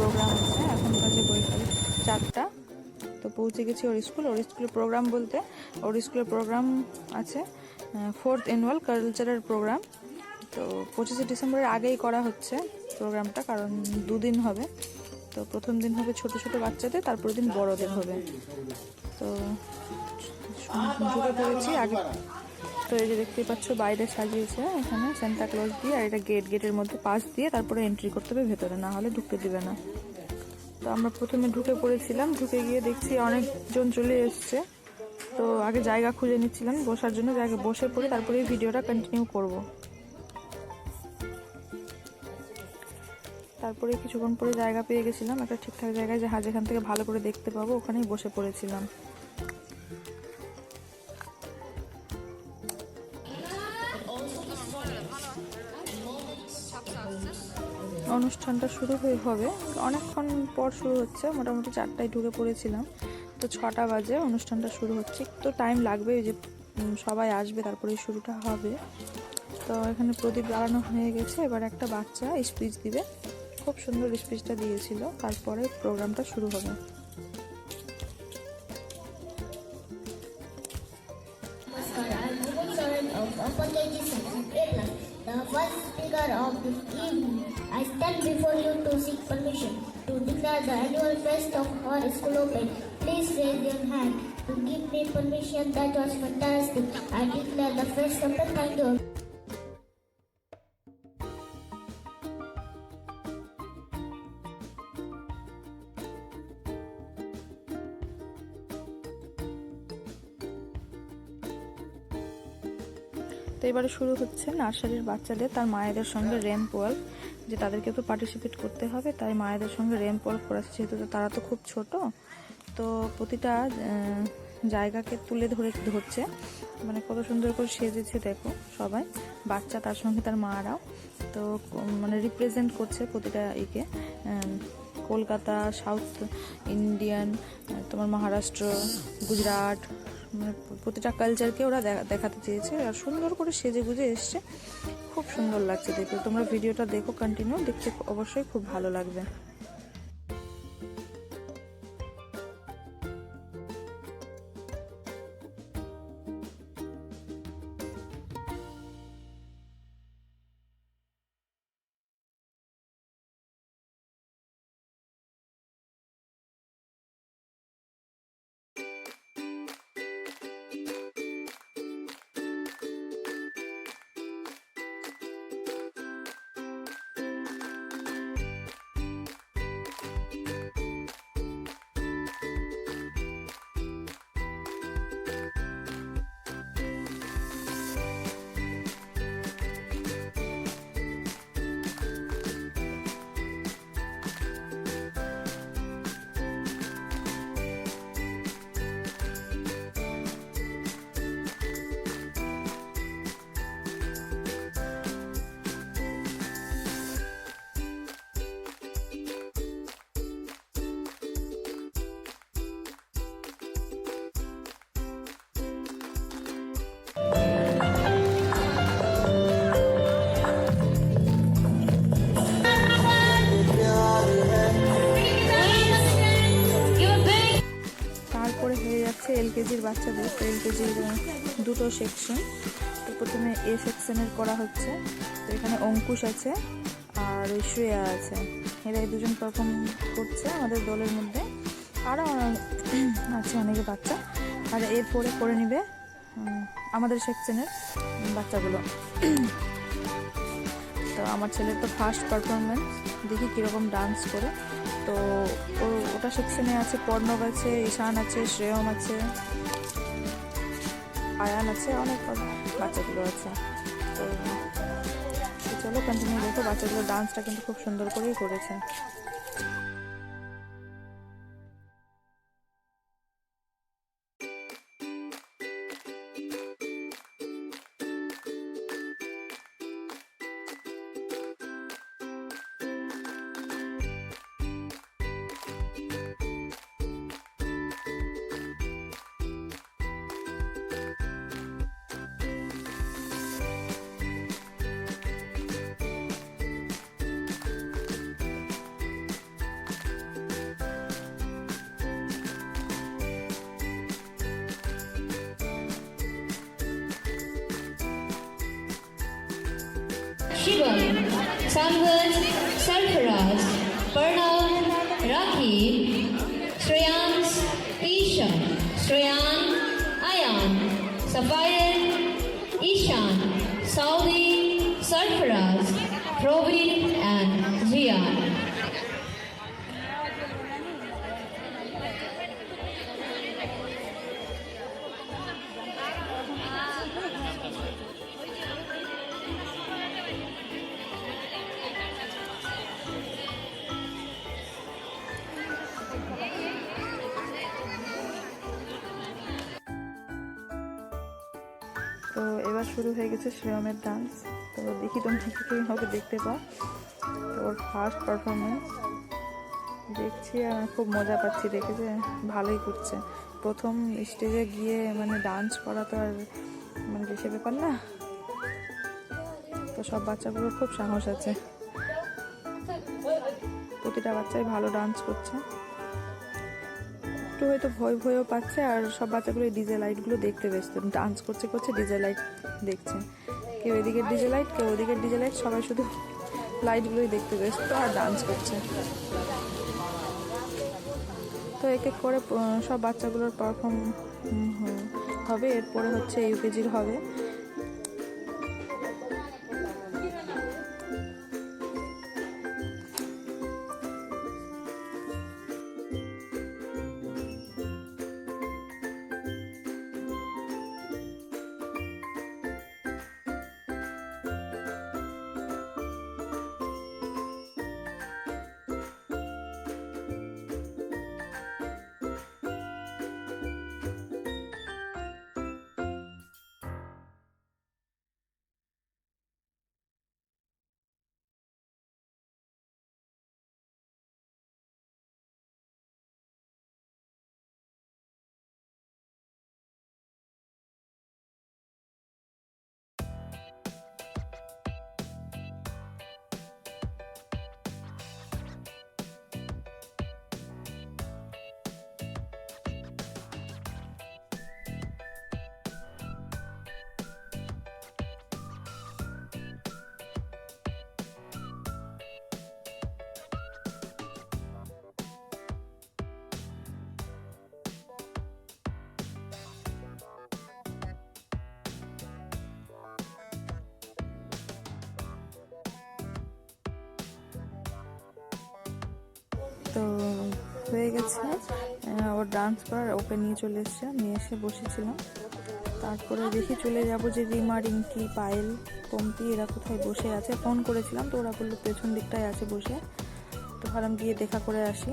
Programme আছে। এখন বাজে বৈকাল 4টা। তো পৌঁছে গেছি ওর স্কুলের প্রোগ্রাম বলতে ওর স্কুলের প্রোগ্রাম আছে 4th অ্যানুয়াল কালচারাল প্রোগ্রাম। তো 25শে ডিসেম্বরের আগেই করা হচ্ছে প্রোগ্রামটা, কারণ 2 দিন হবে। তো প্রথম দিন হবে ছোট ছোট বাচ্চাদের, তারপরের দিন বড়দের হবে। তো ঢুকে পড়েছি আগে। তো এই যে দেখতেই পাচ্ছ বাইরে সাজিয়েছে এখানে সান্তা ক্লজ দিয়ে, আর এটা গেটের মধ্যে পাস দিয়ে তারপরে এন্ট্রি করতে হবে ভেতরে, না হলে ঢুকতে দিবে না। তো আমরা প্রথমে ঢুকে পড়েছিলাম, ঢুকে গিয়ে দেখছি অনেকজন চলে এসছে। তো আগে জায়গা খুঁজে নিচ্ছিলাম বসার জন্য, জায়গায় বসে পড়ে তারপরে এই ভিডিওটা কন্টিনিউ করব। তারপরে কিছুক্ষণ পরে জায়গা পেয়ে গেছিলাম একটা ঠিকঠাক জায়গায়, যেখান থেকে ভালো করে দেখতে পাবো, ওখানেই বসে পড়েছিলাম। অনুষ্ঠানটা শুরু হবে অনেকক্ষণ পর শুরু হচ্ছে, মোটামুটি 4টায় ঢুকে পড়েছিলাম। তো 6টা বাজে অনুষ্ঠানটা শুরু হচ্ছে, তো টাইম লাগবে, যে সবাই আসবে তারপরে শুরুটা হবে। তো এখানে প্রদীপ জ্বালানো হয়ে গেছে, এবার একটা বাচ্চা স্পিচ দিবে, খুব সুন্দর স্পিচটা দিয়েছিল। তারপরে প্রোগ্রামটা শুরু হবে। The first speaker of the evening, I stand before you to seek permission to declare the annual fest of our school open. Please raise your hand to give me permission. That was fantastic. I declare the fest open. Thank you. তো এবারে শুরু হচ্ছে নার্সারির বাচ্চাদের তার মায়েদের সঙ্গে ramp walk, যে তাদেরকে তো পার্টিসিপেট করতে হবে, তাই মায়েদের সঙ্গে র্যাম্প ওয়াক করাচ্ছে, যেহেতু তারা তো খুব ছোট। তো প্রতিটা জায়গাকে তুলে ধরছে, মানে কত সুন্দর করে সেজেছে দেখো সবাই, বাচ্চা তার সঙ্গে তার মারাও। তো মানে রিপ্রেজেন্ট করছে প্রতিটা ইকে, কলকাতা, সাউথ ইন্ডিয়ান, তোমার মহারাষ্ট্র, গুজরাট, মানে প্রতিটা কালচারকে ওরা দেখাতে চেয়েছে, আর সুন্দর করে সেজে গুজে এসছে, খুব সুন্দর লাগছে দেখতে। তোমরা ভিডিওটা দেখো কন্টিনিউ, দেখতে অবশ্যই খুব ভালো লাগবে। এলকেজির বাচ্চাদের, তো এলকেজির দুটো সেকশন। তো প্রথমে এ সেকশনের করা হচ্ছে। তো এখানে অঙ্কুশ আছে আর শ্রেয়া আছে, এরা এই দুজন পারফর্ম করছে আমাদের দলের মধ্যে। আরও আছে অনেকে বাচ্চা, আর এরপরে করে নিবে আমাদের সেকশনের বাচ্চাগুলো। তো আমার ছেলের তো ফার্স্ট পারফরমেন্স, দেখি কীরকম ডান্স করে। তো ওটা সেকশনে আছে পর্ণব আছে, ঈশান আছে, শ্রেয়ম আছে, আয়ান আছে, অনেক বাচ্চাগুলো আছে। তো চলো কন্টিনিউ দেখো, বাচ্চাগুলো ডান্সটা কিন্তু খুব সুন্দর করেই করেছে। Shivam, Samvad, Sarfaraz, Pranav, Rakib, Shreyans, Ishan, Shreyan, Ayan, Sapphire, Ishan, Saudi, Sarfaraz, Provin and Zian. তো এবার শুরু হয়ে গেছে শ্রেয়মের ডান্স। তো দেখি তোমরা কীভাবে দেখতে পাও। তো ওর ফার্স্ট পারফরমেন্স দেখছি আর খুব মজা পাচ্ছি দেখে, যে ভালোই করছে। প্রথম স্টেজে গিয়ে মানে ডান্স করা তো আর মানে বেশি ব্যাপার না। তো সব বাচ্চাগুলোর খুব সাহস আছে, প্রতিটা বাচ্চাই ভালো ডান্স করছে। একটু হয়তো ভয়ও পাচ্ছে, আর সব বাচ্চাগুলো ডিজে লাইটগুলো দেখতে ব্যস্ত, ডান্স করছে ডিজে লাইট দেখছে। কেউ এদিকে ডিজে লাইট, কেউ ওদিকে ডিজে লাইট, সবাই শুধু লাইটগুলোই দেখতে ব্যস্ত আর ডান্স করছে। তো এক এক করে সব বাচ্চাগুলোর পারফর্ম হবে। এরপরে হচ্ছে ইউকেজির হবে। তো হয়ে গেছে ওর ডান্স করার, ওকে নিয়ে চলে এসছে, নিয়ে এসে বসেছিলাম। তারপরে দেখি চলে যাব যে রিমা, রিঙ্কি, পায়েল, পম্পি এরা কোথায় বসে আছে। ফোন করেছিলাম তো ওরা বললো পেছন দিকটায় আছে বসে। তো ভাবলাম গিয়ে দেখা করে আসি,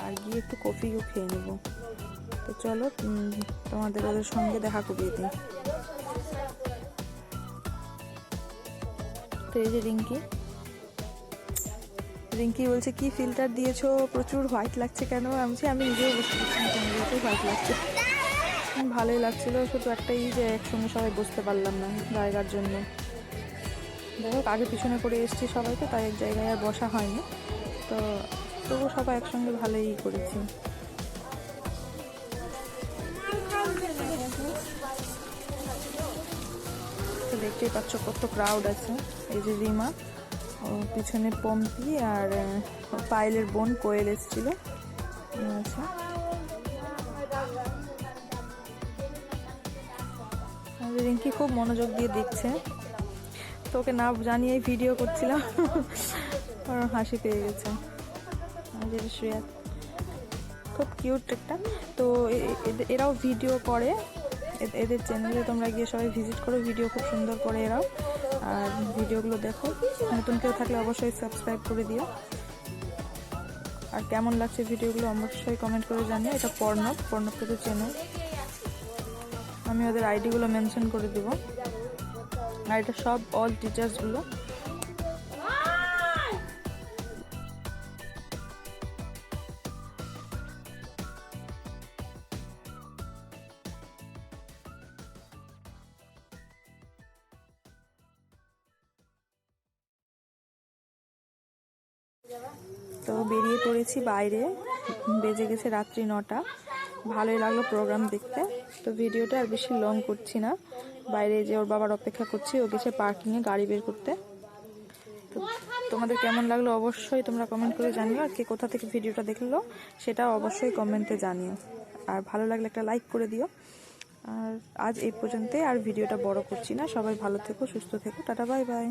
আর গিয়ে একটু কফিও খেয়ে নেব। তো চলো তোমাদের ওদের সঙ্গে দেখা করিয়ে দিই। তো এই যে রিঙ্কি বলছে কি ফিল্টার দিয়েছো, প্রচুর হোয়াইট লাগছে কেন? আমি নিজেও বুঝতে পারছি না কেন হোয়াইট লাগছে। ভালোই লাগছিল, শুধু একটাই যে একসঙ্গে সবাই বসতে পারলাম না জায়গার জন্য। যাই হোক, আগে পিছনে করে এসছি সবাই, তো তাই এক জায়গায় আর বসা হয়নি। তো তবুও সবাই একসঙ্গে ভালোই করেছি। তো দেখতেই পাচ্ছ কত ক্রাউড আছে। এই যে রিমা, ও পিছনে পম্পি আর পায়েলের বোন কোয়েল এসেছিল। আচ্ছা, রিঙ্কি খুব মনোযোগ দিয়ে দেখছে। তোকে না জানিয়েই ভিডিও করছিলাম, আর হাসি পেয়ে গেছে। শ্রেয়া খুব কিউট একটা। তো এরাও ভিডিও করে, এদের চ্যানেলে তোমরা গিয়ে সবাই ভিজিট করো, ভিডিও খুব সুন্দর করে এরাও। আর ভিডিওগুলো দেখো, নতুন কেউ থাকলে অবশ্যই সাবস্ক্রাইব করে দিও। আর কেমন লাগছে ভিডিওগুলো অবশ্যই কমেন্ট করে জানিও। এটা পর্ণবকে তো চেনো, আমি ওদের আইডিগুলো মেনশন করে দেবো। আর এটা সব অল টিচার্সগুলো। তো বেরিয়ে পড়েছি বাইরে, বেজে গেছে রাত্রি 9টা। ভালোই লাগলো প্রোগ্রাম দেখতে। তো ভিডিওটা আর বেশি লং করছি না, বাইরে যে ওর বাবার অপেক্ষা করছি, ও গেছে পার্কিংয়ে গাড়ি বের করতে। তো তোমাদের কেমন লাগলো অবশ্যই তোমরা কমেন্ট করে জানিও, আর কে কোথা থেকে ভিডিওটা দেখলো সেটাও অবশ্যই কমেন্টে জানিও। আর ভালো লাগলে একটা লাইক করে দিও। আর আজ এই পর্যন্তই, আর ভিডিওটা বড় করছি না। সবাই ভালো থেকো, সুস্থ থেকো, টাটা, বাই বাই।